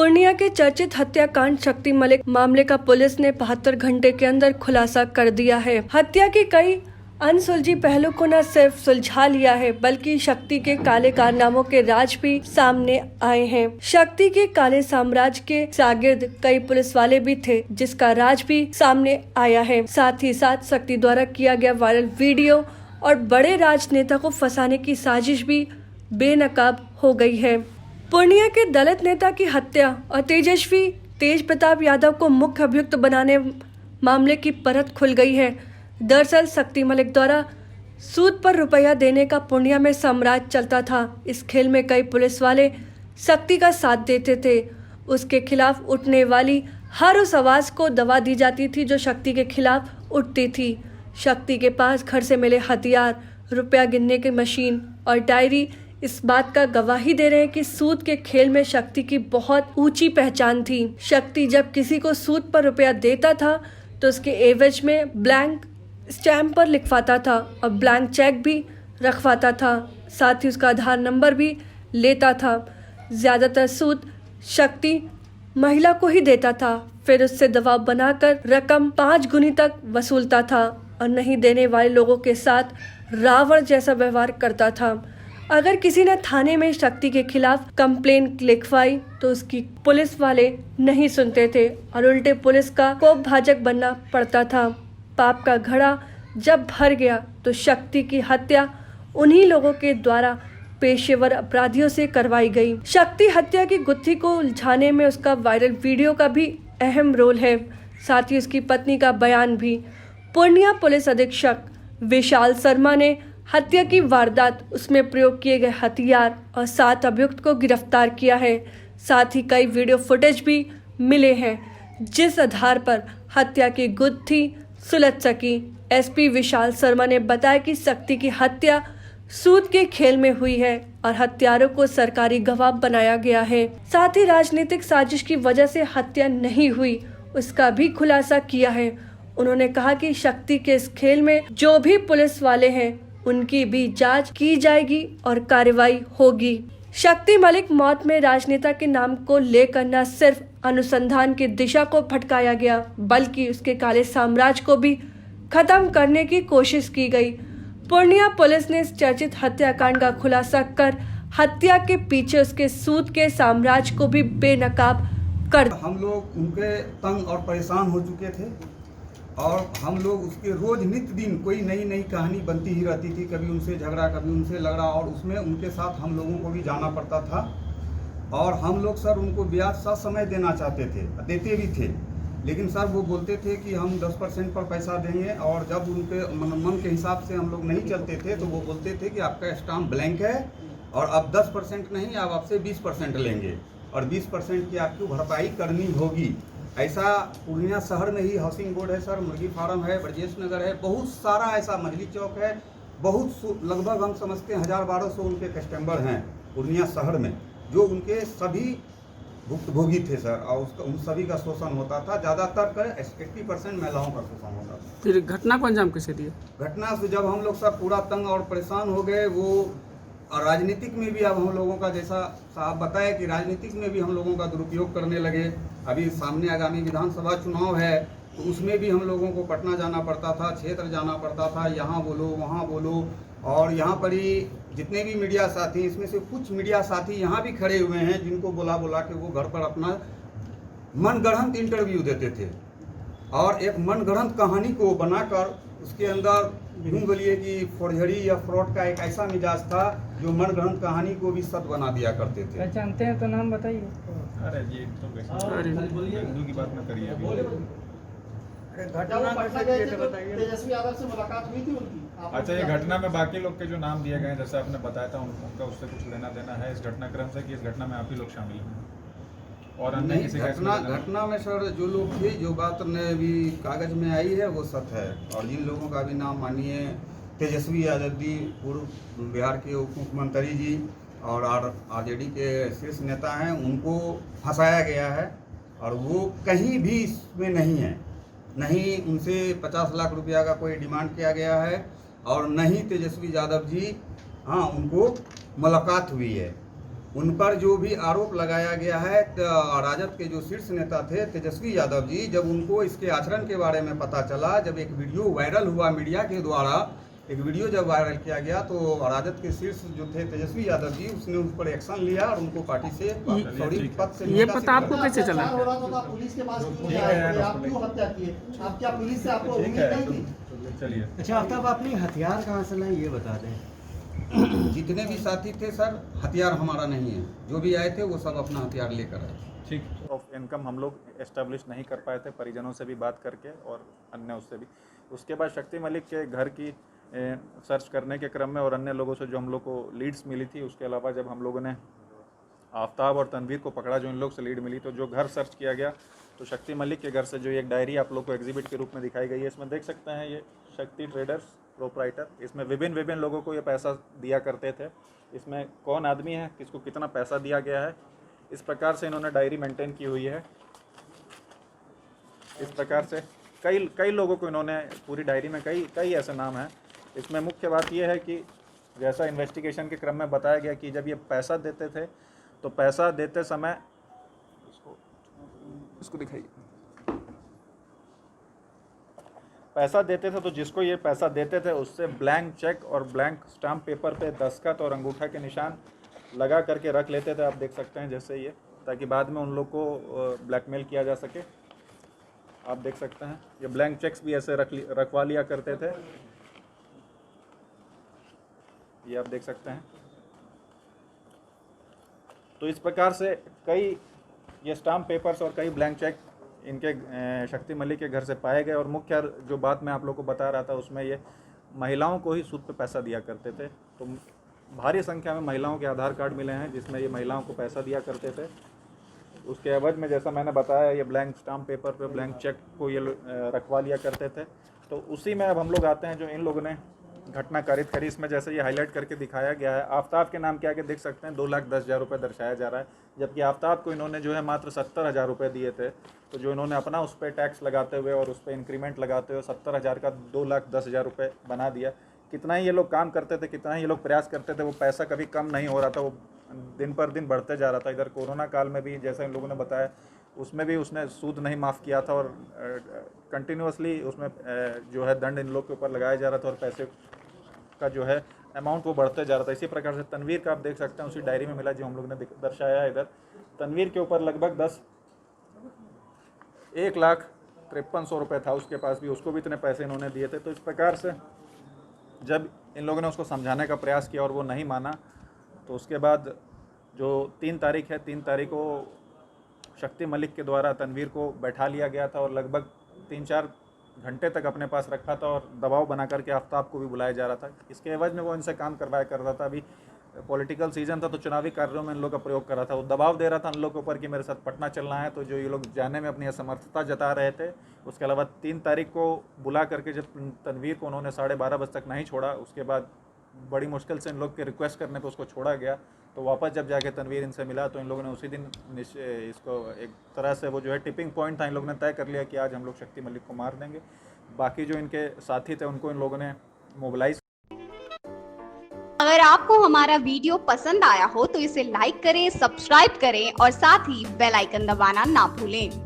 पूर्णिया के चर्चित हत्याकांड शक्ति मलिक मामले का पुलिस ने 72 घंटे के अंदर खुलासा कर दिया है। हत्या के कई अनसुलझी पहलू को न सिर्फ सुलझा लिया है बल्कि शक्ति के काले कारनामों के राज भी सामने आए हैं। शक्ति के काले साम्राज्य के शागिर्द कई पुलिस वाले भी थे जिसका राज भी सामने आया है। साथ ही साथ शक्ति द्वारा किया गया वायरल वीडियो और बड़े राजनेता को फंसाने की साजिश भी बेनकाब हो गई है। पूर्णिया के दलित नेता की हत्या और तेजस्वी तेज प्रताप यादव को मुख्य अभियुक्त बनाने मामले की परत खुल गई है। दरअसल शक्ति मलिक द्वारा सूद पर रुपया देने का पूर्णिया में साम्राज्य चलता था। इस खेल में कई पुलिस वाले शक्ति का साथ देते थे। उसके खिलाफ उठने वाली हर उस आवाज को दबा दी जाती थी जो शक्ति के खिलाफ उठती थी। शक्ति के पास घर से मिले हथियार, रुपया गिनने की मशीन और डायरी इस बात का गवाही दे रहे हैं कि सूद के खेल में शक्ति की बहुत ऊंची पहचान थी। शक्ति जब किसी को सूद पर रुपया देता था तो उसके एवज में ब्लैंक स्टैम्प पर लिखवाता था और ब्लैंक चेक भी रखवाता था। साथ ही उसका आधार नंबर भी लेता था। ज्यादातर सूद शक्ति महिला को ही देता था, फिर उससे दबाव बनाकर रकम 5 गुनी तक वसूलता था और नहीं देने वाले लोगों के साथ रावण जैसा व्यवहार करता था। अगर किसी ने थाने में शक्ति के खिलाफ कंप्लेंट लिखवाई तो उसकी पुलिस वाले नहीं सुनते थे और उल्टे पुलिस का कोपभाजक बनना पड़ता था। पाप का घड़ा जब भर गया तो शक्ति की हत्या उन्हीं लोगों के द्वारा पेशेवर अपराधियों से करवाई गई। शक्ति हत्या की गुत्थी को उलझाने में उसका वायरल वीडियो का भी अहम रोल है, साथ ही उसकी पत्नी का बयान भी। पूर्णिया पुलिस अधीक्षक विशाल शर्मा ने हत्या की वारदात, उसमें प्रयोग किए गए हथियार और 7 अभियुक्त को गिरफ्तार किया है। साथ ही कई वीडियो फुटेज भी मिले हैं जिस आधार पर हत्या की गुत्थी सुलझ सकी। एसपी विशाल शर्मा ने बताया कि शक्ति की हत्या सूद के खेल में हुई है और हत्यारों को सरकारी गवाह बनाया गया है। साथ ही राजनीतिक साजिश की वजह से हत्या नहीं हुई उसका भी खुलासा किया है। उन्होंने कहा कि शक्ति के इस खेल में जो भी पुलिस वाले हैं उनकी भी जांच की जाएगी और कार्रवाई होगी। शक्ति मलिक मौत में राजनेता के नाम को लेकर न सिर्फ अनुसंधान की दिशा को भटकाया गया बल्कि उसके काले साम्राज्य को भी खत्म करने की कोशिश की गई। पूर्णिया पुलिस ने इस चर्चित हत्याकांड का खुलासा कर हत्या के पीछे उसके सूद के साम्राज्य को भी बेनकाब कर। हम लोग उनके तंग और परेशान हो चुके थे और हम लोग उसके रोज नित्य दिन कोई नई कहानी बनती ही रहती थी। कभी उनसे झगड़ा, कभी उनसे लड़ा और उसमें उनके साथ हम लोगों को भी जाना पड़ता था और हम लोग सर उनको ब्याज सा समय देना चाहते थे, देते भी थे, लेकिन सर वो बोलते थे कि हम 10% पर पैसा देंगे और जब उनके मन के हिसाब से हम लोग नहीं चलते थे तो वो बोलते थे कि आपका स्टाम्प ब्लैंक है और अब 10% नहीं, अब आपसे 20% लेंगे और 20% की आपको भरपाई करनी होगी। ऐसा पूर्णिया शहर में ही हाउसिंग बोर्ड है सर, मुर्गी फार्म है, ब्रजेश नगर है, बहुत सारा ऐसा मजली चौक है, बहुत लगभग हम समझते हैं 1000-1200 उनके कस्टमर हैं पूर्णिया शहर में जो उनके सभी भुक्तभोगी थे सर और उसका उन सभी का शोषण होता था। ज़्यादातर कर 80% महिलाओं का शोषण होता था। फिर घटना को अंजाम कैसे दिया? घटना से जब हम लोग सब पूरा तंग और परेशान हो गए, वो राजनीतिक में भी अब हम लोगों का, जैसा साहब बताया कि राजनीतिक में भी हम लोगों का दुरुपयोग करने लगे। अभी सामने आगामी विधानसभा चुनाव है तो उसमें भी हम लोगों को पटना जाना पड़ता था, क्षेत्र जाना पड़ता था, यहाँ बोलो वहाँ बोलो और यहाँ पर ही जितने भी मीडिया साथी, इसमें से कुछ मीडिया साथी यहाँ भी खड़े हुए हैं जिनको बुला के वो घर पर अपना मनगढ़ंत इंटरव्यू देते थे और एक मनगढ़ंत कहानी को बनाकर उसके अंदर यूँ बोलिए कि फौजरी या फ्रॉड का एक ऐसा मिजाज था जो मनगढ़ंत कहानी को भी सत्य बना दिया करते थे। पहचानते हैं तो नाम बताइए। अरे जी तो की बात न करिए तेजस्वी यादव से मुलाकात हुई थी उनकी। अच्छा, ये घटना में बाकी लोग के जो नाम दिए गए जैसे आपने बताया था उनका उससे कुछ लेना देना है इस घटनाक्रम से कि इस घटना में आप ही लोग शामिल हैं और अन्य किसी घटना में सर जो लोग थे, जो बात ने अभी कागज में आई है वो सत्य है और जिन लोगों का भी नाम मानिए तेजस्वी यादव जी, पूर्व बिहार के उप मुख्यमंत्री जी और आरजेडी के शीर्ष नेता हैं, उनको फंसाया गया है और वो कहीं भी इसमें नहीं है। नहीं उनसे 50 लाख रुपया का कोई डिमांड किया गया है और नहीं तेजस्वी यादव जी, हाँ उनको मुलाकात हुई है उन पर जो भी आरोप लगाया गया है, राजद के जो शीर्ष नेता थे तेजस्वी यादव जी, जब उनको इसके आचरण के बारे में पता चला, जब एक वीडियो वायरल हुआ मीडिया के द्वारा, एक वीडियो जब वायरल किया गया, तो राजद के शीर्ष जो थे तेजस्वी यादव जी, उसने उस पर एक्शन लिया और उनको पार्टी से सॉरी पद से ये पता आपको कैसे चला? हो रहा था तो आप पुलिस के पास क्यों नहीं आए? आप क्यों हत्या किए? आप क्या पुलिस से आपको उम्मीद नहीं थी? चलिए। अच्छा आफ्ताब, आपने हथियार कहाँ से लाए ये बता दें। जितने भी साथी थे सर, हथियार हमारा नहीं है, जो भी आए थे वो सब अपना हथियार लेकर आए। ठीक। ऑफ इनकम हम लोग एस्टेब्लिश नहीं कर पाए थे, परिजनों से भी बात करके और अन्य उससे भी। उसके बाद शक्ति मलिक के घर की सर्च करने के क्रम में और अन्य लोगों से जो हम लोग को लीड्स मिली थी, उसके अलावा जब हम लोगों ने आफ्ताब और तनवीर को पकड़ा, जो इन लोग से लीड मिली, तो जो घर सर्च किया गया तो शक्ति मलिक के घर से जो एक डायरी आप लोग को एग्जिबिट के रूप में दिखाई गई है, इसमें देख सकते हैं ये शक्ति ट्रेडर्स प्रोपराइटर, इसमें विभिन्न लोगों को ये पैसा दिया करते थे। इसमें कौन आदमी है, किसको कितना पैसा दिया गया है, इस प्रकार से इन्होंने डायरी मेंटेन की हुई है। इस प्रकार से कई लोगों को इन्होंने पूरी डायरी में कई ऐसे नाम हैं। इसमें मुख्य बात यह है कि जैसा इन्वेस्टिगेशन के क्रम में बताया गया कि जब ये पैसा देते थे तो पैसा देते समय इसको दिखाइए, पैसा देते थे तो जिसको ये पैसा देते थे उससे ब्लैंक चेक और ब्लैंक स्टाम्प पेपर पे दस्तखत और अंगूठा के निशान लगा करके रख लेते थे। आप देख सकते हैं जैसे ये, ताकि बाद में उन लोग को ब्लैकमेल किया जा सके। आप देख सकते हैं ये ब्लैंक चेक्स भी ऐसे रखवा लिया करते थे, ये आप देख सकते हैं। तो इस प्रकार से कई ये स्टाम्प पेपर्स और कई ब्लैंक चेक इनके शक्ति मलिक के घर से पाए गए। और मुख्य जो बात मैं आप लोग को बता रहा था उसमें ये महिलाओं को ही सूद पे पैसा दिया करते थे। तो भारी संख्या में महिलाओं के आधार कार्ड मिले हैं जिसमें ये महिलाओं को पैसा दिया करते थे। उसके एवज में जैसा मैंने बताया ये ब्लैंक स्टाम्प पेपर पे ब्लैंक चेक को ये रखवा लिया करते थे। तो उसी में अब हम लोग आते हैं जो इन लोगों ने घटना कारित करी। इसमें जैसे ये हाईलाइट करके दिखाया गया है, आफ्ताब के नाम के आगे देख सकते हैं 2,10,000 रुपये दर्शाया जा रहा है, जबकि आफ्ताब को इन्होंने जो है मात्र 70,000 रुपये दिए थे। तो जो इन्होंने अपना उस पर टैक्स लगाते हुए और उस पर इंक्रीमेंट लगाते हुए 70,000 का 2,10,000 रुपये बना दिया। कितना ही ये लोग काम करते थे, कितना ही ये लोग प्रयास करते थे, वो पैसा कभी कम नहीं हो रहा था, वो दिन पर दिन बढ़ते जा रहा था। इधर कोरोना काल में भी जैसा इन लोगों ने बताया उसमें भी उसने सूद नहीं माफ़ किया था और कंटिन्यूसली उसमें जो है दंड इन लोग के ऊपर लगाया जा रहा था और पैसे का जो है अमाउंट वो बढ़ते जा रहा था। इसी प्रकार से तनवीर का आप देख सकते हैं उसी डायरी में मिला जो हम लोग ने दर्शाया है। इधर तनवीर के ऊपर लगभग 1,53,100 रुपये था उसके पास भी, उसको भी इतने पैसे इन्होंने दिए थे। तो इस प्रकार से जब इन लोगों ने उसको समझाने का प्रयास किया और वो नहीं माना, तो उसके बाद जो 3 तारीख है, 3 तारीख को शक्ति मलिक के द्वारा तनवीर को बैठा लिया गया था और लगभग 3-4 घंटे तक अपने पास रखा था और दबाव बना करके आफ्ताब को भी बुलाया जा रहा था। इसके एवज में वो इनसे काम करवाया कर रहा था। अभी पॉलिटिकल सीजन था तो चुनावी कार्यों में इन लोग का प्रयोग कर रहा था। वो दबाव दे रहा था इन लोग के ऊपर कि मेरे साथ पटना चलना है। तो जो ये लोग जाने में अपनी असमर्थता जता रहे थे। उसके अलावा 3 तारीख को बुला करके जब तनवीर को उन्होंने 12:30 बजे तक नहीं छोड़ा, उसके बाद बड़ी मुश्किल से इन लोग के रिक्वेस्ट करने पर उसको छोड़ा गया। तो वापस जब जाके तनवीर इनसे मिला तो इन लोगों ने उसी दिन इसको एक तरह से वो जो है टिपिंग पॉइंट था, इन लोगों ने तय कर लिया कि आज हम लोग शक्ति मलिक को मार देंगे। बाकी जो इनके साथी थे उनको इन लोगों ने मोबिलाइज। अगर आपको हमारा वीडियो पसंद आया हो तो इसे लाइक करें, सब्सक्राइब करें और साथ ही बेल आइकन दबाना ना भूलें।